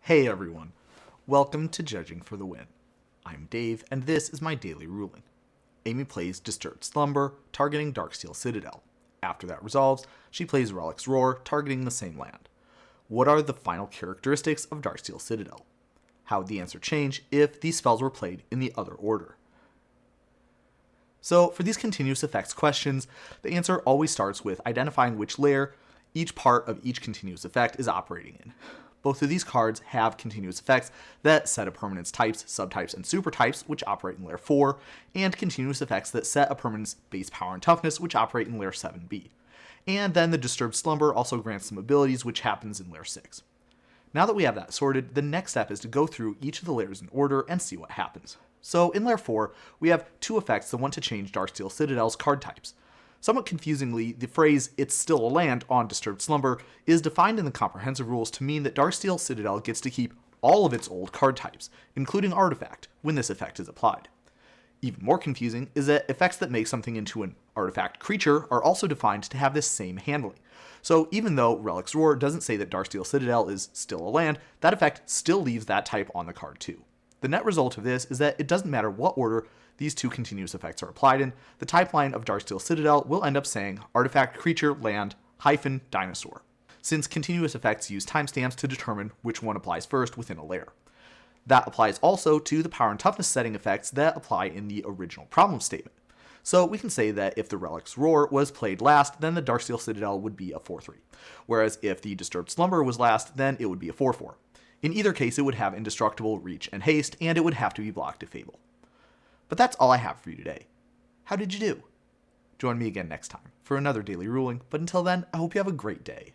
Hey everyone, welcome to Judging for the Win. I'm Dave, and this is my daily ruling. Amy plays Disturbed Slumber, targeting Darksteel Citadel. After that resolves, she plays Relic's Roar, targeting the same land. What are the final characteristics of Darksteel Citadel? How would the answer change if these spells were played in the other order? So, for these continuous effects questions, the answer always starts with identifying which layer each part of each continuous effect is operating in. Both of these cards have continuous effects that set a permanent's types, subtypes, and supertypes, which operate in Layer 4, and continuous effects that set a permanent's base power and toughness, which operate in Layer 7b. And then the Disturbed Slumber also grants some abilities, which happens in Layer 6. Now that we have that sorted, the next step is to go through each of the layers in order and see what happens. So in Layer 4, we have two effects that want to change Darksteel Citadel's card types. Somewhat confusingly, the phrase, "it's still a land" on Disturbed Slumber is defined in the comprehensive rules to mean that Darksteel Citadel gets to keep all of its old card types, including Artifact, when this effect is applied. Even more confusing is that effects that make something into an Artifact creature are also defined to have this same handling. So even though Relic's Roar doesn't say that Darksteel Citadel is still a land, that effect still leaves that type on the card too. The net result of this is that it doesn't matter what order these two continuous effects are applied in, the type line of Darksteel Citadel will end up saying Artifact Creature Land - Dinosaur, since continuous effects use timestamps to determine which one applies first within a layer. That applies also to the power and toughness setting effects that apply in the original problem statement. So we can say that if the Relic's Roar was played last, then the Darksteel Citadel would be a 4-3, whereas if the Disturbed Slumber was last, then it would be a 4-4. In either case, it would have Indestructible, Reach, and Haste, and it would have to be blocked if Fable. But that's all I have for you today. How did you do? Join me again next time for another daily ruling, but until then, I hope you have a great day.